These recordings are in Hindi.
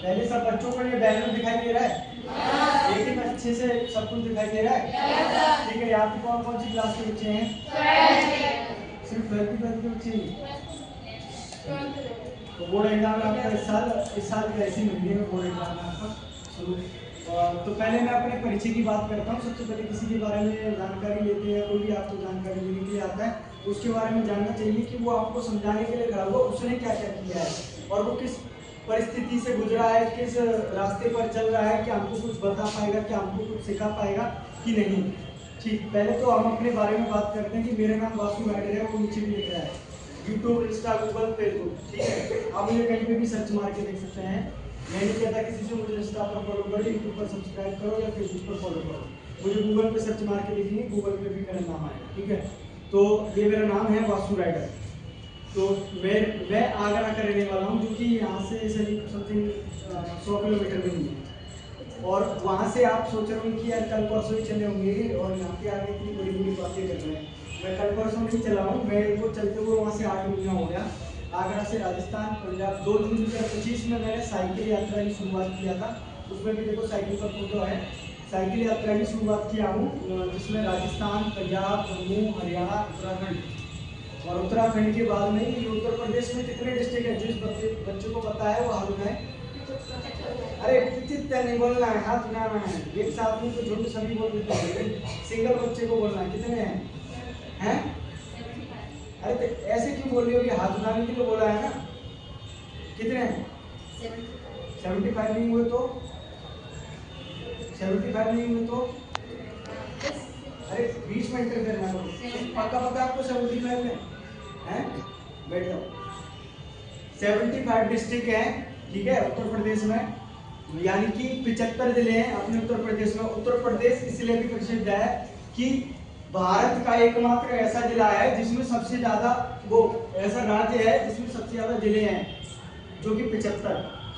पहले सब बच्चों को ये बैनर दिखाई दे रहा है, लेकिन अच्छे से सब कुछ दिखाई दे रहा है। ठीक है, आपकी कौन कौन सी क्लास के बच्चे हैं? सिर्फ 12th के बच्चे। तो बोर्ड एग्जाम आपका इस साल कैसी महीने में बोर्ड एग्जाम है आपका शुरू। तो पहले मैं अपने परिचय की बात करता हूँ। सबसे पहले किसी के बारे में जानकारी लेते हैं, कोई भी आपको जानकारी देने के लिए आता है, उसके बारे में जानना चाहिए कि वो आपको समझाने के लिए खड़ा हुआ, उसने क्या क्या किया है और वो किस परिस्थिति से गुजरा है, किस रास्ते पर चल रहा है, क्या हमको कुछ बता पाएगा, क्या हमको कुछ सिखा पाएगा कि नहीं। ठीक, पहले तो हम अपने बारे में बात करते हैं कि मेरा नाम वासु राइडर है, वो नीचे भी लिख रहा है, यूट्यूब, इंस्टा, गूगल, फेसबुक। ठीक है, आप मुझे कहीं पे भी सर्च मार के देख सकते हैं। मैं नहीं कहता किसी से मुझे इंस्टा पर फॉलो करो, यूट्यूब पर सब्सक्राइब करो या फेसबुक पर फॉलो करो, मुझे गूगल पे सर्च मार के देखेंगे, गूगल पे भी मेरा नाम आएगा। ठीक है, तो ये मेरा नाम है वासु राइडर। तो मैं आगरा का रहने वाला हूँ, जो कि यहाँ से समथिंग 100 किलोमीटर में ही है। और वहाँ से आप सोच रहे होंगे कि यार कल परसों ही चले होंगे और यहाँ पे आगे इतनी बड़ी बड़ी बातें कर रहे हैं। मैं कल परसों नहीं चला हूँ, मैं वो चलते हुए वहाँ से 8 महीना हो गया। आगरा से राजस्थान, पंजाब। 2 जून 2025 में मैंने साइकिल यात्रा की शुरुआत किया था। उसमें भी देखो साइकिल पर फोटो है। साइकिल यात्रा की शुरुआत किया हूँ, जिसमें राजस्थान, पंजाब, जम्मू, हरियाणा, उत्तराखंड, और उत्तराखंड के बाद में ये उत्तर प्रदेश में कितने डिस्ट्रिक्ट है, जिस बच्चे को पता है वो हाथ उठाए। अरे कितने नहीं बोलना है, हाथ उठाना है। एक साथ में तो झुंड सभी बोल देते हैं, लेकिन सिंगल बच्चे को बोलना है। कितने हैं? अरे तो ऐसे क्यों बोल रही हो कि हाथ उठाने के लिए बोला है ना? कितने हैं? 75 नहीं हुए तो 75 नहीं हुए तो अरे 20 मिनट करना करो। पक्का आपको 75 है? बैठ जाओ। 75 डिस्ट्रिक्ट है, ठीक है, उत्तर प्रदेश में, यानी कि 75 जिले हैं अपने उत्तर प्रदेश में। उत्तर प्रदेश इसलिए भी प्रसिद्ध है कि भारत का एकमात्र ऐसा जिला है जिसमें सबसे ज्यादा, वो ऐसा राज्य है जिसमें सबसे ज्यादा जिले हैं, जो कि 75।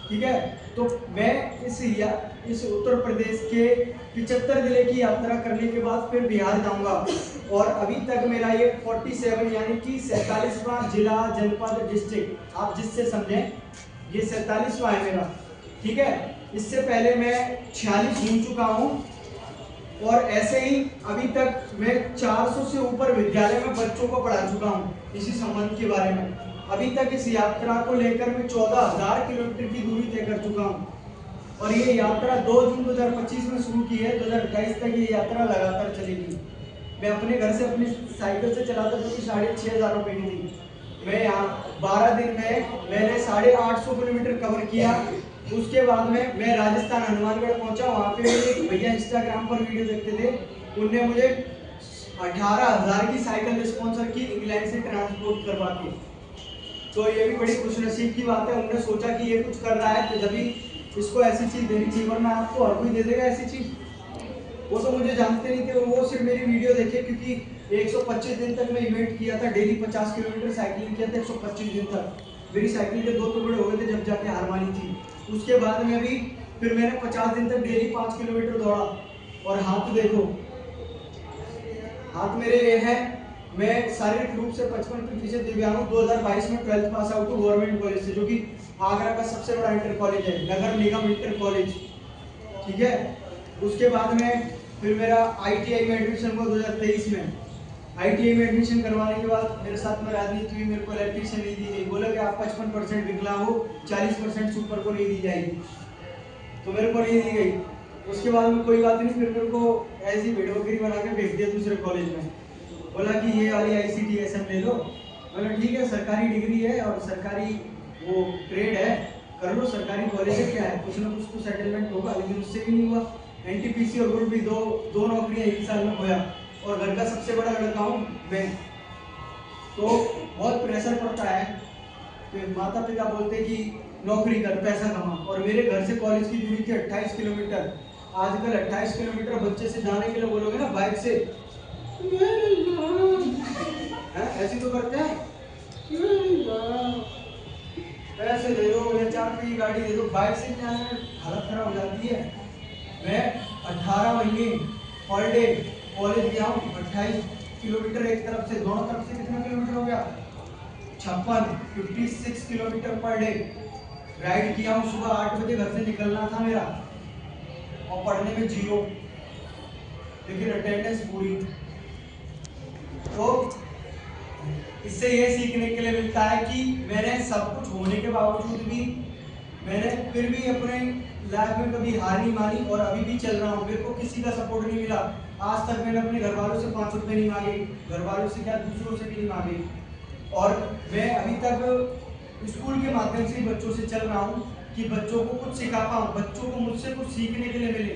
ठीक है, तो मैं इस उत्तर प्रदेश के 75 जिले की यात्रा करने के बाद फिर बिहार जाऊंगा। और अभी तक मेरा ये 47 यानी कि 47वां जिला, जनपद, डिस्ट्रिक्ट, आप जिससे समझें, ये 47वां है मेरा। ठीक है, इससे पहले मैं 46 घूम चुका हूँ। और ऐसे ही अभी तक मैं 400 से ऊपर विद्यालय में बच्चों को पढ़ा चुका हूँ इसी संबंध के बारे में। अभी तक इस यात्रा को लेकर मैं 14,000 किलोमीटर की दूरी तय कर चुका हूँ। और ये यात्रा 2 जून 2025 में शुरू की है, 2028 तक ये यात्रा लगातार चलेगी। मैं अपने घर से अपनी साइकिल से चलाता जो कि 6,500 रुपये की थी। मैं यहाँ 12 दिन में मैंने 850 किलोमीटर कवर किया। उसके बाद में मैं राजस्थान हनुमानगढ़ पहुंचा। वहाँ पे एक भैया इंस्टाग्राम पर वीडियो देखते थे, उनने मुझे 18,000 की साइकिल स्पॉन्सर की, इंग्लैंड से ट्रांसपोर्ट करवा के। तो ये भी बड़ी खुशनसीब की बात है। उन्होंने सोचा कि ये कुछ कर रहा है तो जब इसको ऐसी चीज देनी चाहिए, वरना आपको हर कोई दे देगा ऐसी चीज। वो तो मुझे जानते नहीं थे, वो सिर्फ मेरी वीडियो देखे, क्योंकि 125 दिन तक मैं इवेंट किया था, डेली 50 किलोमीटर साइकिलिंग किया था 125 दिन तक। मेरी साइकिल के 2 टुकड़े हो गए थे जब जाके हार मानी थी। उसके बाद में भी फिर मैंने 50 दिन तक डेली 5 किलोमीटर दौड़ा। और हाथ देखो, हाथ मेरे ये है, मैं शारीरिक रूप से 55% दिव्यांग हूँ। 2022 में 12th पास आउट हूँ गवर्नमेंट कॉलेज से, जो कि आगरा का सबसे बड़ा इंटर कॉलेज है, नगर निगम इंटर कॉलेज। ठीक है, उसके बाद में फिर मेरा ITI में एडमिशन हुआ 2023 में। ITI में एडमिशन करवाने के बाद मेरे साथ में राजनीति हुई, मेरे को इलेक्ट्रिशियन नहीं दी गई। बोला कि आप 55% विकलांग हो, 40% सुपर को नहीं दी जाएगी, तो मेरे को नहीं दी गई। उसके बाद में कोई बात नहीं, फिर मेरे को ऐसी वीडियो बना के भेज दिया दूसरे कॉलेज में। बोला कि ये वाली ICTSM ले लो। बोला ठीक है, सरकारी डिग्री है और सरकारी वो ट्रेड है, कर लो, सरकारी कॉलेज है, क्या है, कुछ ना कुछ तो सेटलमेंट होगा। लेकिन उससे भी नहीं हुआ। NTPC और ग्रुप भी दो नौकरियां एक साल में खोया, और घर का सबसे बड़ा लड़का हूँ मैं, तो बहुत प्रेशर पड़ता है। तो माता पिता बोलते कि नौकरी कर, पैसा कमा, और मेरे घर से कॉलेज की दूरी थी 28 किलोमीटर। आजकल 28 किलोमीटर बच्चे से जाने के लिए बोलोगे ना बाइक से, ऐसी तो करते हैं, पैसे दे दो या 4 रुपये की गाड़ी दे दो, बाइक से जाने में हालत खराब हो जाती है। मैं 18 महीने पर डे कॉलेज गया हूँ। 28 किलोमीटर एक तरफ से, दोनों तरफ से कितना किलोमीटर हो गया? 56 किलोमीटर पर डे। राइड किया हूँ, सुबह 8 बजे घर से निकलना था मेरा और पढ़ने में 0, लेकिन अटेंडेंस पूरी। तो इससे ये सीखने के लिए मिलता है कि मैंने सब कुछ होने के बावजूद भी मैंने फिर भी अपने लाइफ में कभी हार नहीं मानी और अभी भी चल रहा हूँ। मेरे को किसी का सपोर्ट नहीं मिला आज तक। मैंने अपने घर वालों से 5 रुपए नहीं मांगे, घर वालों से क्या दूसरों से भी नहीं मांगे, और मैं अभी तक स्कूल के माध्यम से बच्चों से चल रहा हूँ कि बच्चों को कुछ सिखा पाऊँ, बच्चों को मुझसे कुछ सीखने के लिए मिले।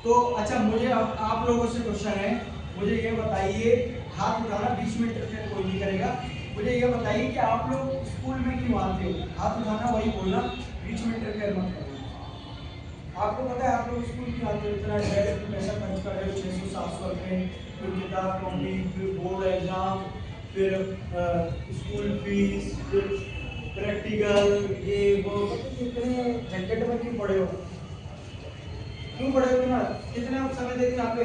तो अच्छा, मुझे अब आप लोगों से क्वेश्चन है, मुझे ये बताइए, हाथ उठाना 20 मिनट तक कोई नहीं करेगा, मुझे ये बताइए कि आप लोग स्कूल में क्यों आते हो? हाथ उठाना, वही बोलना, 20 मिनट तक मत करना। आपको पता है आप लोग स्कूल क्यों आते हो? इतना पैसा खर्च कर रहे हो, 600-700 रुपये, फिर किताब कॉपी, फिर बोर्ड एग्जाम, फिर स्कूल फीस, फिर प्रैक्टिकल, ये वो, कितने झंझट में क्यों पड़े हो? क्यों पड़े हो? कितना समय देते हैं आप?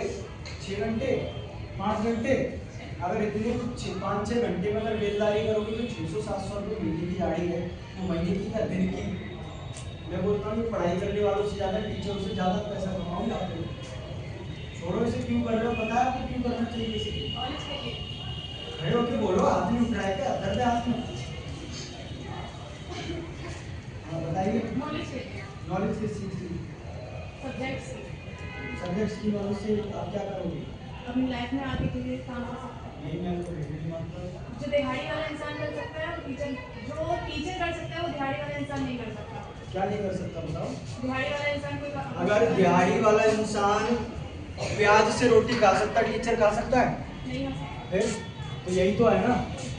6 घंटे, 5 घंटे? अगर इतने 5-6 घंटे में अगर बेलदारी करोगे तो 600-700 रुपये महीने की गाड़ी है, वो महीने की या दिन की? मैं बोलता हूँ पढ़ाई करने वालों से ज़्यादा, टीचरों से ज़्यादा पैसा कमाओगे आप लोग। छोड़ो इसे, क्यों कर रहे हो? पता है आपको क्यों करना चाहिए? किसी खड़े होकर बोलो, हाथ नहीं उठ रहा है क्या? दर्द है हाथ में? हाँ बताइए। नॉलेज किस चीज़ की? सब्जेक्ट्स की नॉलेज से आप क्या करोगे? अपनी लाइफ में आगे के लिए काम कर सकते हैं। नहीं, मैं तो नहीं मानता। जो दिहाड़ी वाला इंसान कर सकता है वो टीचर कर सकता है, वो दिहाड़ी वाला इंसान नहीं कर सकता। क्या नहीं कर सकता बताओ? दिहाड़ी वाला इंसान कोई अगर दिहाड़ी वाला इंसान प्याज से रोटी खा सकता है, टीचर खा सकता है? नहीं खा सकता। फिर तो यही तो है ना,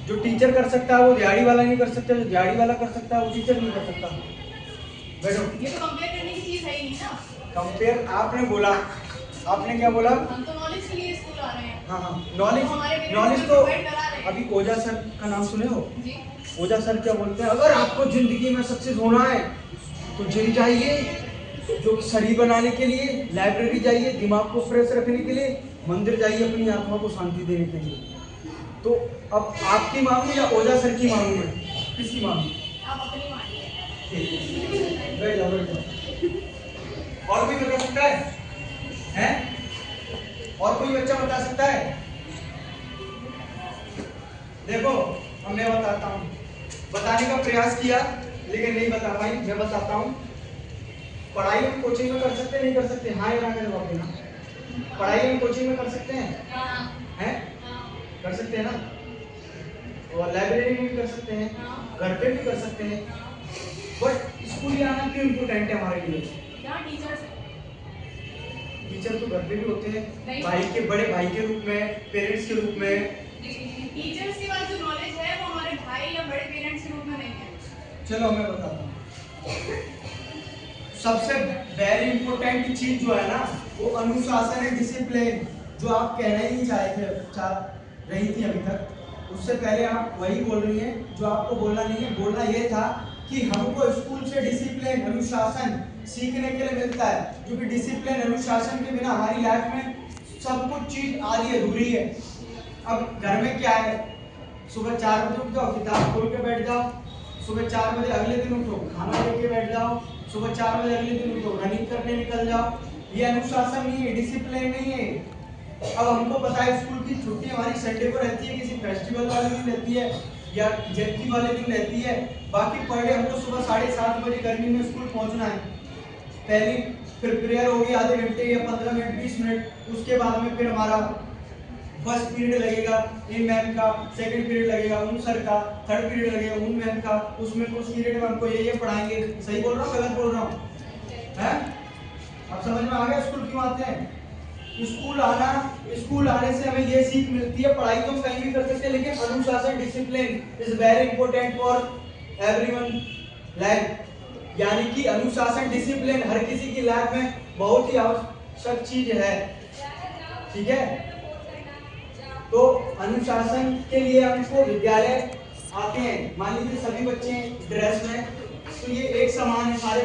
जो टीचर कर सकता है वो दिहाड़ी वाला नहीं कर सकता, जो दिहाड़ी वाला कर सकता है वो टीचर नहीं कर सकता। बैठो। ये तो कंपेयर करने की चीज है ही नहीं ना। कंपेयर आपने बोला, आपने क्या बोला? हम तो नॉलेज के लिए स्कूल आ रहे हैं। हाँ हाँ, नॉलेज तो अभी ओझा सर का नाम सुने हो? जी। ओझा सर क्या बोलते हैं, अगर आपको जिंदगी में सक्सेस होना है तो जिम जाइए, जो शरीर बनाने के लिए, लाइब्रेरी जाइए दिमाग को फ्रेश रखने के लिए, मंदिर जाइए अपनी आत्मा को शांति देने के लिए। तो अब आपकी मांगू या ओझा सर की मांगू? मैं किसकी मांगू? आप अपनी मानिए। बैठ जाओ, बैठ जाओ। और कोई बता सकता है? हैं? और कोई बच्चा बता सकता है? देखो, अब मैं बताता हूँ, बताने का प्रयास किया लेकिन नहीं बता पाई। मैं बताता हूँ, पढ़ाई हम कोचिंग में कर सकते नहीं कर सकते? हाँ या ना मेरे बाप ना? पढ़ाई हम कोचिंग में कर सकते हैं? हैं? कर सकते हैं ना? और लाइब्रेरी में भी कर सकते हैं, घर पे भी कर सकते हैं, बट स्कूल आना क्यों इम्पोर्टेंट है हमारे लिए? टीचर तो घर पे भी होते हैं, भाई के, बड़े भाई के रूप में, पेरेंट्स के रूप में। टीचर्स के पास जो नॉलेज है वो हमारे भाई या बड़े पेरेंट्स के रूप में नहीं है। चलो मैं बताता हूँ, सबसे वेरी इंपॉर्टेंट चीज जो है ना वो अनुशासन है, डिसिप्लिन, जो आप कहना ही नहीं चाह रही थी अभी तक। उससे पहले आप वही बोल रही हैं जो आपको बोलना नहीं है। बोलना ये था कि हमको स्कूल से डिसिप्लिन, अनुशासन सीखने के लिए मिलता है, क्योंकि डिसिप्लिन, अनुशासन के बिना हमारी लाइफ में सब कुछ चीज आधी अधूरी है। अब घर में क्या है, सुबह 4 बजे उठ जाओ, किताब खोल के बैठ जाओ, सुबह 4 बजे अगले दिन उठो, खाना लेके बैठ जाओ, सुबह 4 बजे अगले दिन उठो, रनिंग करने निकल जाओ। ये अनुशासन नहीं है, डिसिप्लिन नहीं है। अब हमको पता है स्कूल की छुट्टी हमारी संडे को रहती है, किसी फेस्टिवल वाले दिन रहती है या जयंती वाले दिन रहती है, बाकी पर डे हमको सुबह 7:30 बजे गर्मी में स्कूल पहुंचना है। पहली फिर प्रेयर होगी आधे घंटे या 15 मिनट 20 मिनट, उसके बाद में फिर हमारा फर्स्ट पीरियड लगेगा इन मैम का, सेकंड पीरियड लगेगा उन सर का, थर्ड पीरियड लगेगा उन मैम का, उसमें कुछ पीरियड में हमको ये पढ़ाएंगे। सही बोल रहा हूँ गलत बोल रहा हूँ? हैं? अब समझ में आ गया स्कूल क्यों आते हैं? स्कूल आने से हमें ये सीख मिलती है, पढ़ाई तो हम कहीं भी कर सकते हैं लेकिन अनुशासन, discipline is very important for everyone life. यानी कि अनुशासन, डिसिप्लिन हर किसी की लाइफ में बहुत ही आवश्यक चीज है। ठीक है, तो अनुशासन के लिए हमको विद्यालय आते हैं। मान लीजिए सभी बच्चे ड्रेस में, तो ये एक समान है, सारे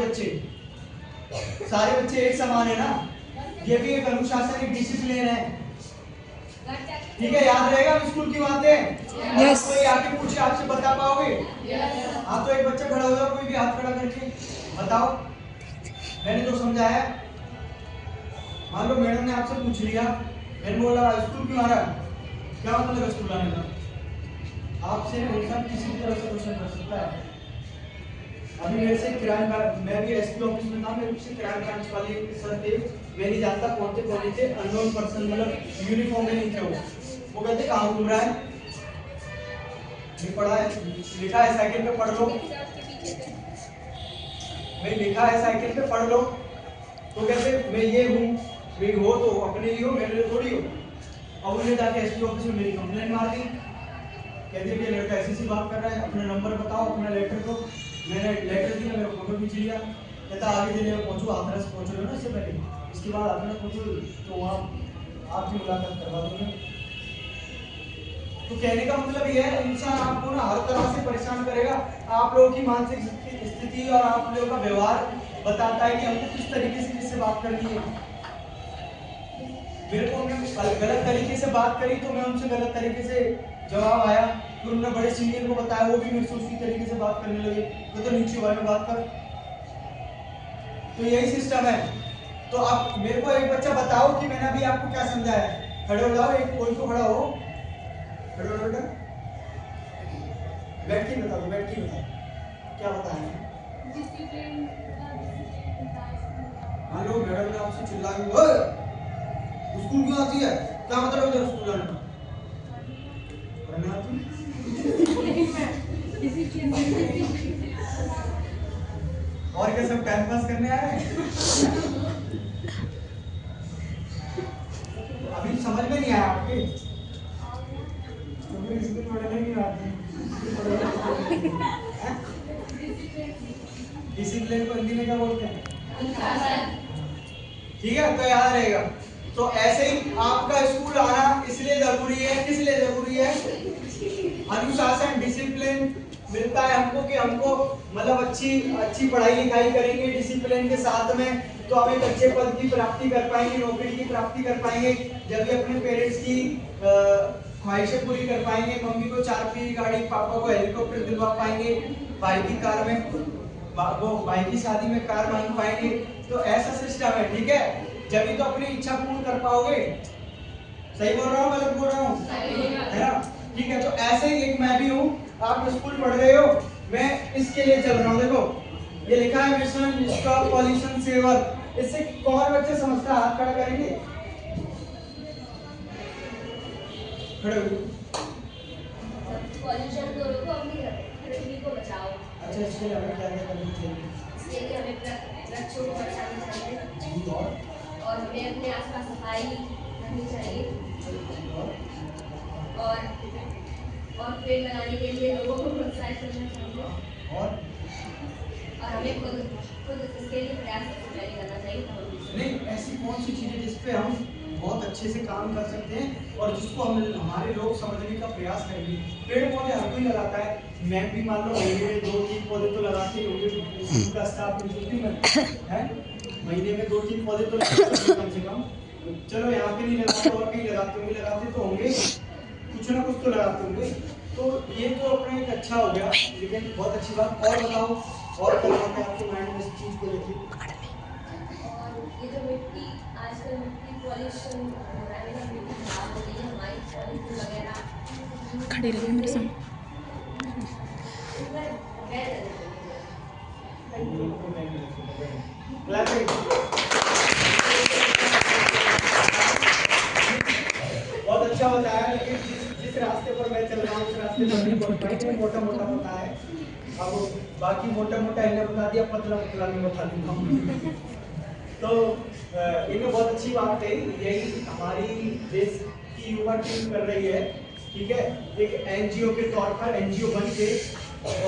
बच्चे एक समान है ना, ये भी एक अनुशासन, एक डिसिप्लिन है। ठीक है, याद रहेगा हम स्कूल क्यों आते हैं? Yes. कोई आके पूछे आपसे बता पाओगे? हाँ, तो एक बच्चा खड़ा हो जाओ, कोई भी हाथ खड़ा करके बताओ मैंने जो समझाया। मान लो मैडम ने आपसे पूछ लिया, मैंने बोला स्कूल क्यों आ रहा है, क्या मतलब है स्कूल आने का? आपसे इंसान किसी भी तरह से क्वेश्चन कर सकता है। अभी मेरे से क्राइम, मैं भी एसपी ऑफिस में था, मेरे से क्राइम ब्रांच वाले सर थे, मैं नहीं जानता कौन थे, अननोन पर्सन, मतलब यूनिफॉर्म में नहीं थे वो कहते कहाँ घूम रहा है, नहीं पढ़ा है, लिखा है साइकिल पे पढ़ लो, मैं लिखा है साइकिल पे पढ़ लो, तो कहते मैं ये हूँ, मैं हो तो अपने लिए हो, मेरे लिए थोड़ी हो। अब उन्हें जाके एसपी ऑफिस में मेरी कंप्लेंट मार दी, कहते कि लड़का ऐसी बात कर रहा है, अपना नंबर बताओ, अपना लेटर दो। मैंने लेटर दिया, मेरा फोटो खींच लिया, कहता आगे जिले में पहुंचो, हाथरस पहुंचो ना इससे पहले, इसके बाद हाथरस पहुंचो तो वहाँ आपकी मुलाकात करवा दूंगा। तो कहने का मतलब ये है, इंसान आपको ना हर तरह से परेशान करेगा, आप लोगों की मानसिक स्थिति और आप लोगों का व्यवहार बताता है कि हमको किस तरीके से किससे बात करनी है। मेरे को उन्होंने गलत तरीके से बात करी तो मैं उनसे गलत तरीके से जवाब आया, फिर उन्होंने बड़े सीनियर को बताया, वो भी मेरे से उसी तरीके से बात करने लगे, तो नीचे वाले में बात कर। तो यही सिस्टम है। तो आप मेरे को एक बच्चा बताओ कि मैंने अभी आपको क्या समझाया। खड़े हो जाओ, एक कोई तो खड़ा हो, खड़े हो बेटा, बैठ के बताओ, बैठ के बताओ क्या बताया। मान लो मैडम ने आपसे चिल्ला के स्कूल क्यों आती है, क्या मतलब है तेरे स्कूल आने का? पढ़ने आती और क्या सब टाइम पास करने आए हैं? अभी समझ में नहीं आया आपके? पढ़ने नहीं आती। डिसिप्लिन को हिंदी में क्या बोलते हैं? ठीक है, तो याद रहेगा। तो ऐसे ही आपका स्कूल आना इसलिए जरूरी है, किस लिए जरूरी है? अनुशासन, डिसिप्लिन मिलता है हमको कि हमको मतलब अच्छी पढ़ाई लिखाई करेंगे डिसिप्लिन के साथ में, तो हम एक अच्छे पद की प्राप्ति कर पाएंगे, नौकरी की प्राप्ति कर पाएंगे, जब भी अपने पेरेंट्स की ख्वाहिशें पूरी कर पाएंगे, मम्मी को 4 पहिए गाड़ी, पापा को हेलीकॉप्टर दिलवा पाएंगे, भाई की कार में वो भाई की शादी में कार मांग पाएंगे। तो ऐसा सिस्टम है, ठीक है, जब भी तो अपनी इच्छा पूर्ण कर पाओगे। सही बोल रहा हूँ, गलत बोल रहा हूँ? है ना? ठीक है, तो ऐसे ही एक मैं भी हूँ, आप स्कूल पढ़ रहे हो, मैं इसके लिए चल रहा हूँ। देखो ये लिखा है मिशन स्टॉप पॉल्यूशन सेवर, इससे कौन बच्चे समझता है? हाथ खड़ा करेंगे, खड़े हो। पॉल्यूशन को रोको, अपनी पृथ्वी को बचाओ। अच्छा, इसके लिए हमें क्या क्या करना चाहिए? इसके लिए हमें वृक्षों को बचाना चाहिए और हमें अपने आसपास सफाई रखनी चाहिए और पेड़ लगाने के लिए लोगों को प्रोत्साहित करना चाहिए और हमें खुद इसके लिए प्रयास करना चाहिए। नहीं, ऐसी कौन सी चीजें जिस पे हम बहुत अच्छे से काम कर सकते हैं और जिसको हम हमारे लोग समझने का प्रयास करेंगे? पेड़ पौधे हर कोई लगाता है, मैं भी मान लो महीने में 2-3 पौधे तो लगाते ही होंगे, का स्टाफ है, महीने में 2-3 पौधे तो लगाते कम से कम। चलो यहाँ पे नहीं लगाते और कहीं लगाते तो होंगे, कुछ ना कुछ तो लगाते होंगे। तो ये तो अपना एक अच्छा हो गया, लेकिन बहुत अच्छी बात। और बताओ, और क्या बात है आपके माइंड में इस चीज को लेकर? ये जो मिट्टी आजकल मिट्टी पॉल्यूशन हो रहा है, मिट्टी खराब हो गई है, हमारी पॉल्यूशन वगैरह खड़े रहिए मेरे सामने। बहुत अच्छा बताया, लेकिन जिस रास्ते पर मैं चल रहा हूँ उस रास्ते पर नहीं पहुँच पाएंगे, मोटा मोटा होता है। अब बाकी मोटा मोटा इन्हें बता दिया, पतला पतला नहीं बता देता हूँ। तो इनमें बहुत अच्छी बात है, यही हमारी देश की युवा टीम कर रही है, ठीक है, एक एनजीओ के तौर पर, एनजीओ बन के।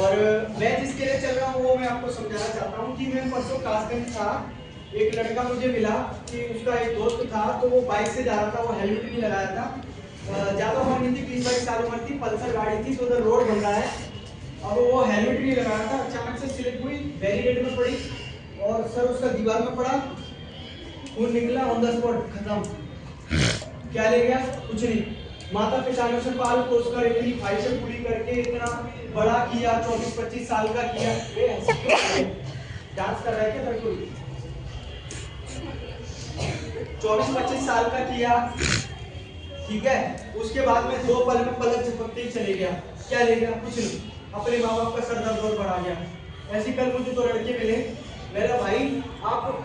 और मैं जिसके लिए चल रहा हूँ वो मैं आपको समझाना चाहता हूँ कि मैं परसों कासगंज था, एक लड़का मुझे मिला कि उसका एक दोस्त था, तो वो बाइक से जा रहा था, वो हेलमेट नहीं लगाया था, ज़्यादा उम्र नहीं थी, 20-22 साल उम्र थी, पल्सर गाड़ी थी, तो उधर रोड बन रहा है, अब वो हेलमेट नहीं लगाया था, अचानक से स्लिप हुई, बैरिकेड में पड़ी और सर उसका दीवार में पड़ा, खून निकला, ऑन द स्पॉट खत्म। क्या ले गया? कुछ नहीं, माता पिता ने उसे पाल पोस कर इतनी ख्वाहिशें पूरी करके इतना बड़ा किया, 24-25 साल का किया। डांस कर रहा है क्या तेरे को? 24-25 साल का किया, ठीक है। उसके बाद में 2 पल में पलक झपकते ही चले गया। क्या ले गया? कुछ नहीं, अपने माँ बाप का सर दर्द और बढ़ा गया। ऐसे कल मुझे 2 लड़के मिले, मेरा भाई आप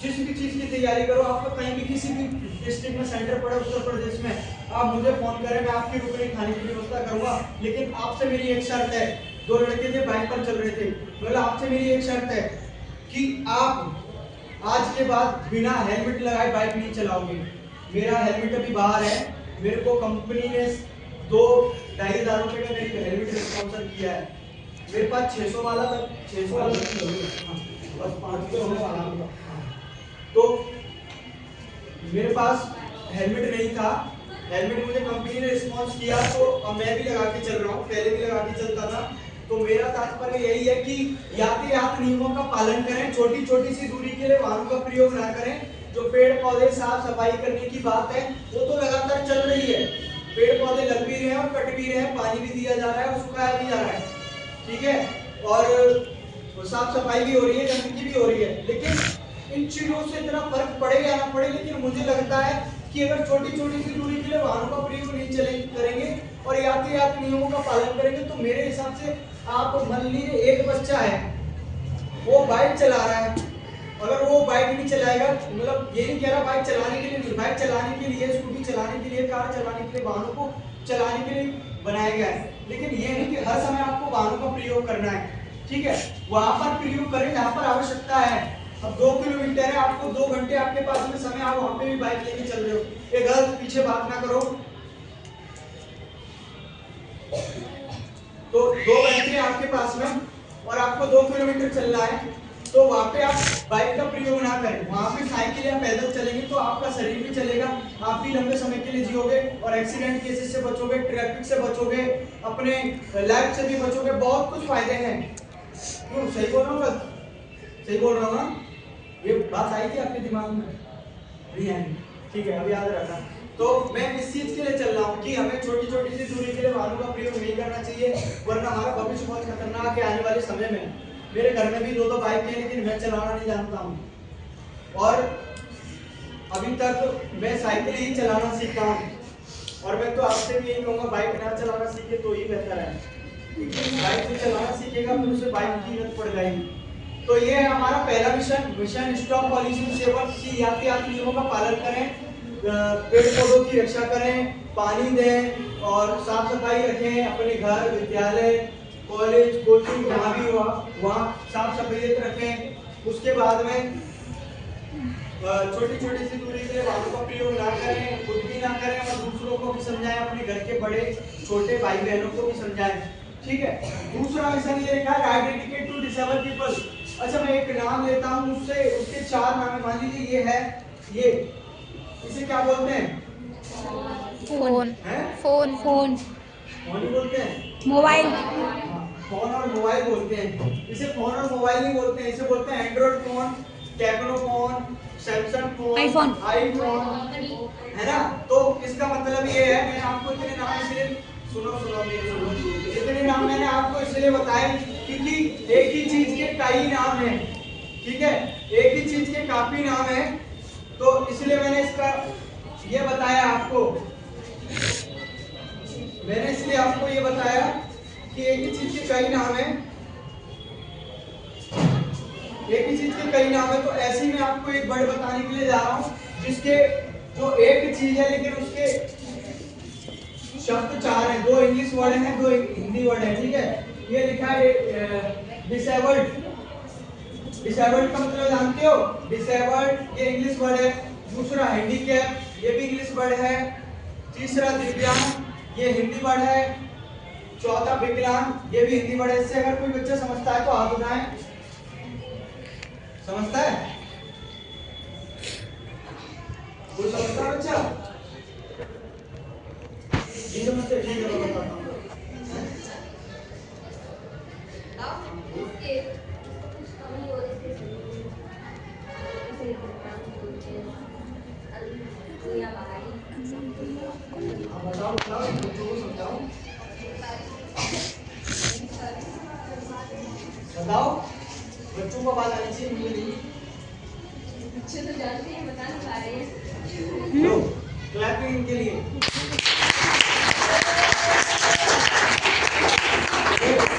जिस भी चीज की तैयारी करो, आपको कहीं भी किसी भी डिस्ट्रिक्ट में सेंटर पड़े उत्तर प्रदेश में, आप मुझे फोन करें, मैं आपकी रुकने खाने की व्यवस्था करूंगा। लेकिन आपसे मेरी एक शर्त है। 2 लड़के थे, बाइक पर चल रहे थे। बोला आपसे मेरी एक शर्त है कि आप आज के बाद बिना हेलमेट लगाए बाइक नहीं चलाओगे। मेरा हेलमेट अभी बाहर है, मेरे को कंपनी ने 2-2.5 रुपए का मेरी हेलमेट स्पॉन्सर किया है। मेरे पास 600 वाला था, 600 वाला बस 500 वाला। तो मेरे पास हेलमेट नहीं था, हेलमेट मुझे कंपनी ने रिस्पॉन्स किया, तो अब मैं भी लगा के चल रहा हूँ, पहले भी लगा के चलता था। तो मेरा तात्पर्य यही है कि यातायात नियमों का पालन करें, छोटी छोटी सी दूरी के लिए वाहनों का प्रयोग ना करें। जो पेड़ पौधे साफ सफाई करने की बात है वो तो लगातार चल रही है, पेड़ पौधे लग भी रहे हैं और कट भी रहे हैं, पानी भी दिया जा रहा है और सुखाया भी जा रहा है, ठीक है, और साफ सफाई भी हो रही है, गंदगी भी हो रही है। लेकिन इन चीजों से इतना फर्क पड़े या ना पड़े, लेकिन मुझे लगता है कि अगर छोटी छोटी सी दूरी के लिए वाहनों का प्रयोग नहीं करेंगे और यातायात नियमों का पालन करेंगे, तो मेरे हिसाब से आप मान लीजिए एक बच्चा है, वो बाइक चला रहा है, अगर वो बाइक नहीं चलाएगा, मतलब ये नहीं कह रहा बाइक चलाने के लिए नहीं, बाइक चलाने के लिए, स्कूटी चलाने के लिए, कार चलाने के लिए, वाहनों को चलाने के लिए बनाया गया है। लेकिन ये नहीं कि हर समय आपको वाहनों का प्रयोग करना है, ठीक है। वहां पर प्रयोग करें जहां पर आवश्यकता है। अब 2 किलोमीटर है, आपको 2 घंटे आपके पास में समय, आप वहां पे भी बाइक लेके चल रहे हो, ये गलत, पीछे बात ना करो। तो 2 घंटे आपके पास में और आपको 2 किलोमीटर चलना है, तो वहां पे आप बाइक का प्रयोग ना करें। वहां पे साइकिल या पैदल चलेंगे तो आपका शरीर भी चलेगा, आप भी लंबे समय के लिए जियोगे और एक्सीडेंट केसेस से बचोगे, ट्रैफिक से बचोगे, अपने लाइफ से भी बचोगे, बहुत कुछ फायदे हैं। क्यों, सही बोल रहा हूँ? बस सही बोल रहा हूँ ना? ये बात आई थी आपके दिमाग में? नहीं आई? ठीक है, अब याद रखना। तो मैं इस चीज के लिए चल रहा हूँ कि हमें छोटी छोटी सी दूरी के लिए वाहनों का प्रयोग नहीं करना चाहिए, वरना हमारा भविष्य बहुत खतरनाक है आने वाले समय में। मेरे घर में भी 2 बाइक है, लेकिन मैं चलाना नहीं जानता हूँ और अभी तक मैं साइकिल ही चलाना सीखा हूँ। और मैं तो आपसे भी यही कहूँगा, बाइक ना चलाना सीखे तो ही बेहतर है। बाइक से चलाना सीखेगा फिर उसे बाइक की आदत पड़ जाएगी। तो ये है हमारा पहला मिशन स्टॉप पॉल्यूशन सेवर की यातायात नियमों का पालन करें, पेड़ पौधों की रक्षा करें, पानी दें और साफ सफाई रखें, अपने घर, विद्यालय, कॉलेज, कोचिंग जहाँ भी हुआ वहाँ साफ सफाई रखें। उसके बाद में छोटी छोटी सी दूरी के लिए वाहनों का प्रयोग ना करें, खुद भी ना करें और दूसरों को भी समझाएं, अपने घर के बड़े छोटे भाई बहनों को भी समझाएं, ठीक है। दूसरा मिशन ये लिखा है right dedicate to disabled people. अच्छा, मैं एक नाम लेता हूँ, उससे उसके 4 नाम है। मान लीजिए ये है, ये इसे क्या बोलते हैं? फोन। फोन फोन ही बोलते हैं, मोबाइल। फोन और मोबाइल बोलते हैं। इसे फोन और मोबाइल नहीं बोलते हैं, इसे बोलते हैं Android phone, techno phone, Samsung phone, iPhone है ना। तो इसका मतलब ये है, मैंने आपको इतने नाम इसलिए इतने नाम मैंने आपको इसलिए बताए क्योंकि एक ही चीज के कई नाम हैं, ठीक है, एक ही चीज के काफी नाम हैं, तो इसलिए मैंने इसका ये बताया आपको। मैंने इसलिए आपको ये बताया कि एक ही चीज के कई नाम हैं, एक ही चीज के कई नाम है। तो ऐसे ही मैं आपको एक वर्ड बताने के लिए जा रहा हूँ जिसके जो एक चीज है लेकिन उसके शब्द 4 हैं, 2 इंग्लिश वर्ड हैं, 2 हिंदी वर्ड हैं, ठीक है। ये लिखा है डिसेबल्ड। डिसेबल्ड का मतलब जानते हो? डिसेबल्ड ये इंग्लिश वर्ड है। दूसरा हैंडीकैप, ये भी इंग्लिश वर्ड है। तीसरा दिव्यांग, ये हिंदी वर्ड है। चौथा विकलांग, ये भी हिंदी वर्ड है। इससे अगर कोई बच्चा समझता है तो हाथ उठाएं। समझता है? कोई समझता है बच्चा? जी समझते, ठीक है, मैं बताता हूँ। बताओ बताओ, बच्चों को समझाओ, बताओ, बच्चों को बात आनी चाहिए, मुझे नहीं। बच्चे तो जानते हैं, बता नहीं पा रहे हैं। लो क्लैपिंग इनके लिए।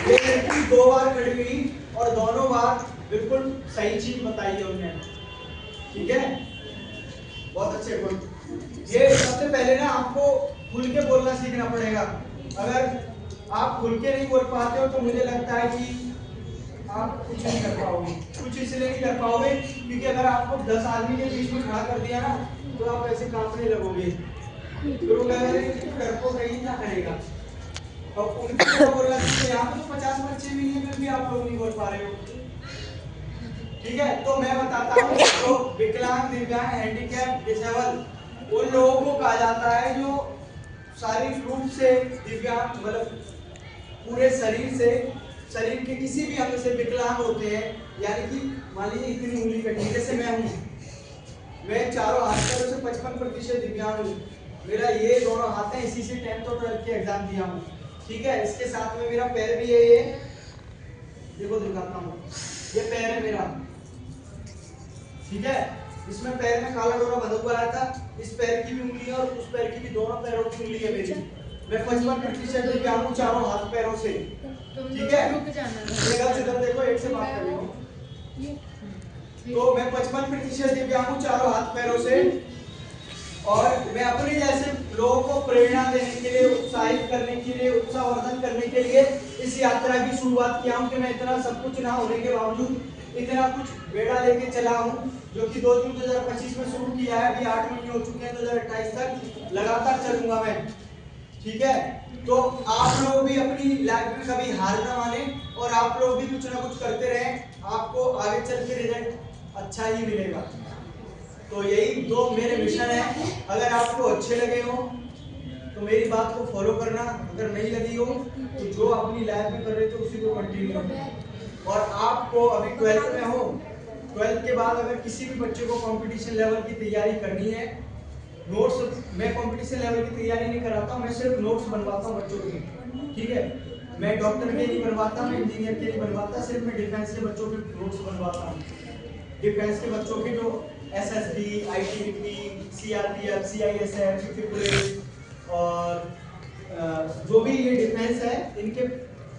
ये लड़की 2 बार खड़ी हुई और दोनों बार बिल्कुल सही चीज बताई है उन्होंने, ठीक है, बहुत अच्छे। गुड। ये सबसे पहले ना आपको खुल के बोलना सीखना पड़ेगा। अगर आप खुल के नहीं बोल पाते हो तो मुझे लगता है कि आप कुछ नहीं कर पाओगे। कुछ इसलिए नहीं कर पाओगे क्योंकि अगर आपको 10 आदमी के बीच में खड़ा कर दिया ना तो आप ऐसे कांपने लगोगे, फिर वो डर को कहीं ना करेगा। और उनके क्या बोलना चाहिए, यहाँ पे तो 50 बच्चे भी नहीं है, फिर भी आप लोग नहीं बोल पा रहे हो, ठीक है। तो मैं बताता हूँ, तो विकलांग, दिव्यांग, हैंडीकैप, डिसेबल उन लोगों को कहा जाता है जो शारीरिक रूप से दिव्यांग, मतलब पूरे शरीर से, शरीर के किसी भी अंग से विकलांग होते हैं। यानी कि मान लीजिए इतनी उंगली कटी, जैसे मैं हूँ, मैं चारों हाथ पैरों से 55% दिव्यांग हूँ। मेरा ये दोनों हाथ हैं, इसी से 10th और 12th के एग्जाम दिया हूँ, ठीक है। इसके साथ में मेरा पैर भी है, ये देखो दिखाता हूँ, ये पैर है मेरा, ठीक है। इसमें पैर में काला डोरा बंधा हुआ था, इस पैर की भी उंगली है और उस पैर की भी, दोनों पैरों की उंगली है मेरी। मैं 55% दिव्यांग हूँ चारों हाथ पैरों से, ठीक है। इधर देखो, एक से बात कर रही हूँ। तो मैं 55% दिव्यांग हूँ चारों हाथ पैरों से, और मैं अपने जैसे लोगों को प्रेरणा देने के लिए, उत्साहित करने के लिए, उत्साहवर्धन करने के लिए इस यात्रा की शुरुआत किया हूँ कि मैं इतना सब कुछ ना होने के बावजूद इतना कुछ बेड़ा लेके चला हूँ, जो कि 2 जून 2025 में शुरू किया है। अभी 8 महीने हो चुके हैं, 2028 तक लगातार चलूंगा मैं, ठीक है। तो आप लोग भी अपनी लाइफ में कभी हार ना माने और आप लोग भी कुछ ना कुछ करते रहें, आपको आगे चल के रिजल्ट अच्छा ही मिलेगा। तो यही 2 मेरे मिशन है। अगर आपको अच्छे लगे हो तो मेरी बात को फॉलो करना, अगर नहीं लगी हो तो जो अपनी लाइफ में कर रहे थे उसी को कंटिन्यू करना। और आपको अभी 12th में हो, 12th के बाद अगर किसी भी बच्चे को कंपटीशन लेवल की तैयारी करनी है, नोट्स, मैं कंपटीशन लेवल की तैयारी नहीं कराता हूँ, मैं सिर्फ नोट्स बनवाता हूँ बच्चों के, ठीक है। मैं डॉक्टर के नहीं बनवाता, मैं इंजीनियर के नहीं बनवाता, सिर्फ मैं डिफेंस के बच्चों के नोट्स बनवाता हूँ। डिफेंस के बच्चों के जो SSB, ITBP, CRPF, CISF, police और जो भी ये डिफेंस है, इनके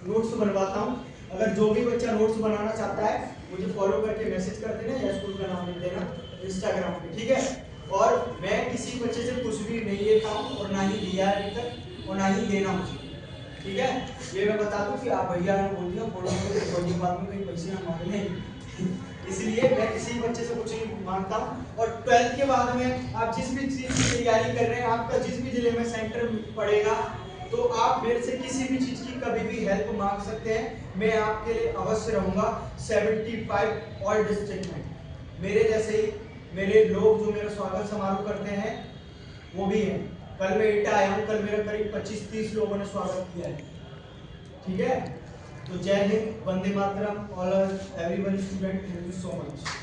नोट्स बनवाता हूँ। अगर जो भी बच्चा नोट्स बनाना चाहता है मुझे फॉलो करके मैसेज कर देना या स्कूल का नाम लिख देना इंस्टाग्राम पे, ठीक है। और मैं किसी बच्चे से कुछ भी नहीं लेता हूँ और ना ही लिया है अभी तक और ना ही लेना मुझे, ठीक है। ये मैं बता दूं कि आप भैया ने बोल दिया बोलो कोई बात में कहीं पैसे ना मांग लें, इसलिए मैं किसी बच्चे से कुछ नहीं मांगता हूँ। और 12th के बाद में आप जिस भी चीज की तैयारी कर रहे हैं, आपका जिस भी जिले में सेंटर पड़ेगा, तो आप मेरे से किसी भी चीज की कभी भी हेल्प मांग सकते हैं, मैं आपके लिए अवश्य रहूंगा। 75 ऑल डिस्ट्रिक्ट में मेरे जैसे ही मेरे लोग जो मेरा स्वागत समारोह करते हैं वो भी हैं। कल मैं एटा आया हूँ, कल मेरा करीब 25-30 लोगों ने स्वागत किया है, ठीक है। तो जय हिंद, वंदे मातरम, all everyone student, thank you so much.